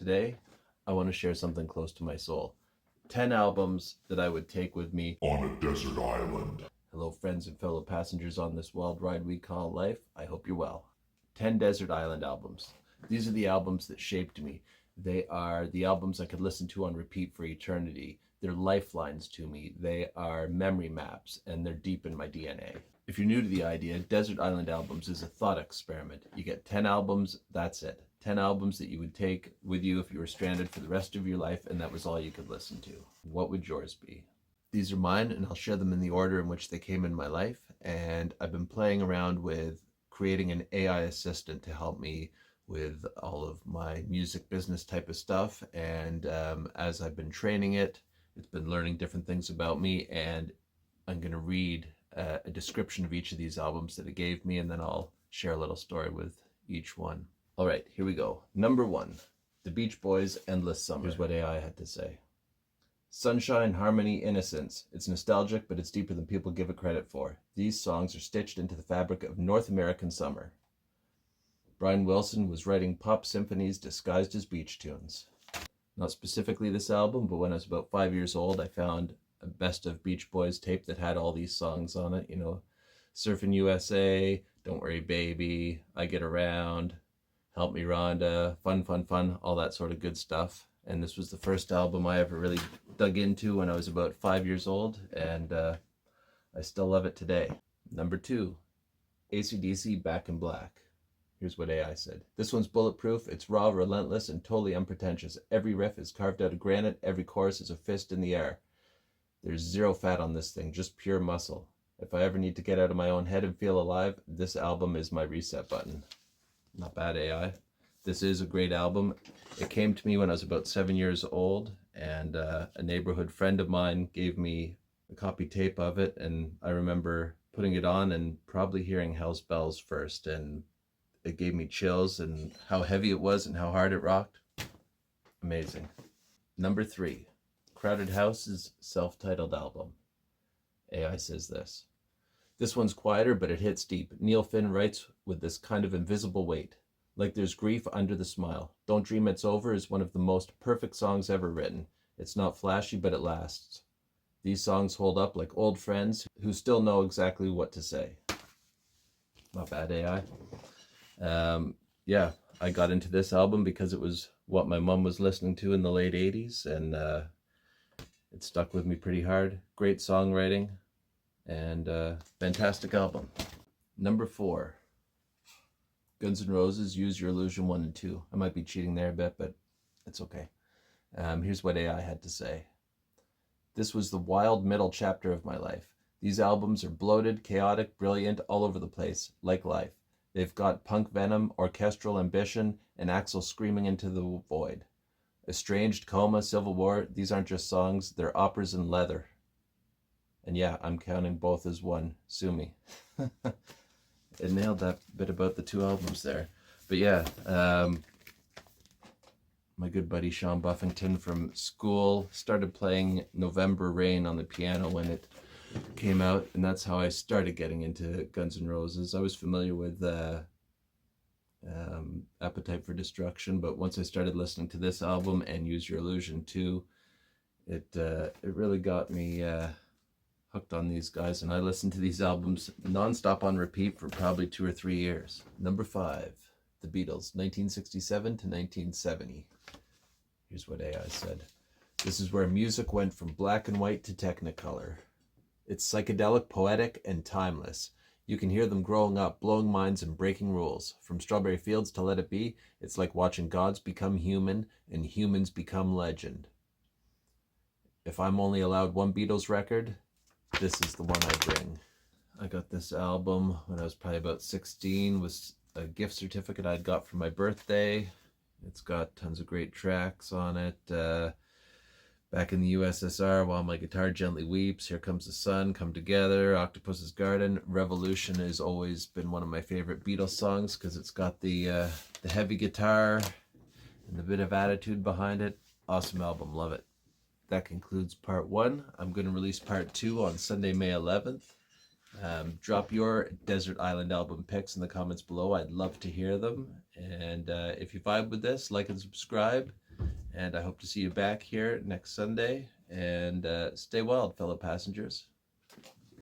Today, I want to share something close to my soul. 10 albums that I would take with me on a desert island. Hello, friends and fellow passengers on this wild ride we call life. I hope you're well. 10 desert island albums. These are the albums that shaped me. They are the albums I could listen to on repeat for eternity. They're lifelines to me. They are memory maps, and they're deep in my DNA. If you're new to the idea, Desert Island Albums is a thought experiment. You get 10 albums, that's it. 10 albums that you would take with you if you were stranded for the rest of your life, and that was all you could listen to. What would yours be? These are mine, and I'll share them in the order in which they came in my life. And I've been playing around with creating an AI assistant to help me with all of my music business type of stuff. And as I've been training it, it's been learning different things about me, and I'm going to read a description of each of these albums that it gave me, and then I'll share a little story with each one. All right, here we go. Number 1, The Beach Boys' Endless Summer. Here's what AI had to say. Sunshine, harmony, innocence. It's nostalgic, but it's deeper than people give it credit for. These songs are stitched into the fabric of North American summer. Brian Wilson was writing pop symphonies disguised as beach tunes. Not specifically this album, but when I was about 5 years old, I found a best of Beach Boys tape that had all these songs on it. You know, Surfin' USA, Don't Worry Baby, I Get Around, Help Me Rhonda, Fun, Fun, Fun, all that sort of good stuff. And this was the first album I ever really dug into when I was about 5 years old, and I still love it today. Number 2, AC/DC, Back in Black. Here's what AI said. This one's bulletproof, it's raw, relentless, and totally unpretentious. Every riff is carved out of granite, every chorus is a fist in the air. There's zero fat on this thing, just pure muscle. If I ever need to get out of my own head and feel alive, this album is my reset button. Not bad, AI. This is a great album. It came to me when I was about 7 years old, and a neighborhood friend of mine gave me a copy tape of it, and I remember putting it on and probably hearing Hell's Bells first, and it gave me chills, and how heavy it was and how hard it rocked. Amazing. Number 3, Crowded House's self-titled album. AI says this. This one's quieter, but it hits deep. Neil Finn writes with this kind of invisible weight. Like there's grief under the smile. Don't Dream It's Over is one of the most perfect songs ever written. It's not flashy, but it lasts. These songs hold up like old friends who still know exactly what to say. Not bad, AI. Yeah, I got into this album because it was what my mom was listening to in the late 80s, and it stuck with me pretty hard. Great songwriting, and fantastic album. Number 4, Guns N' Roses, Use Your Illusion 1 and 2. I might be cheating there a bit, but it's okay. Here's what AI had to say. This was the wild middle chapter of my life. These albums are bloated, chaotic, brilliant, all over the place, like life. They've got punk venom, orchestral ambition, and Axl screaming into the void. Estranged, Coma, Civil War, these aren't just songs, they're operas in leather. And yeah, I'm counting both as one. Sue me. It nailed that bit about the 2 albums there. But yeah, my good buddy Sean Buffington from school started playing November Rain on the piano when it came out, and that's how I started getting into Guns N' Roses. I was familiar with Appetite for Destruction, but once I started listening to this album and Use Your Illusion 2, it really got me hooked on these guys, and I listened to these albums nonstop on repeat for probably 2 or 3 years. Number 5, The Beatles, 1967 to 1970. Here's what AI said. This is where music went from black and white to Technicolor. It's psychedelic, poetic, and timeless. You can hear them growing up, blowing minds and breaking rules. From Strawberry Fields to Let It Be, it's like watching gods become human and humans become legend. If I'm only allowed one Beatles record, this is the one I bring. I got this album when I was probably about 16, with a gift certificate I'd got for my birthday. It's got tons of great tracks on it. Back in the USSR, While My Guitar Gently Weeps, Here Comes the Sun, Come Together, Octopus's Garden. Revolution has always been one of my favorite Beatles songs because it's got the heavy guitar and the bit of attitude behind it. Awesome album, love it. That concludes part 1. I'm going to release part 2 on Sunday, May 11th. Drop your Desert Island album picks in the comments below. I'd love to hear them. And if you vibe with this, like and subscribe. And I hope to see you back here next Sunday. And stay wild, fellow passengers.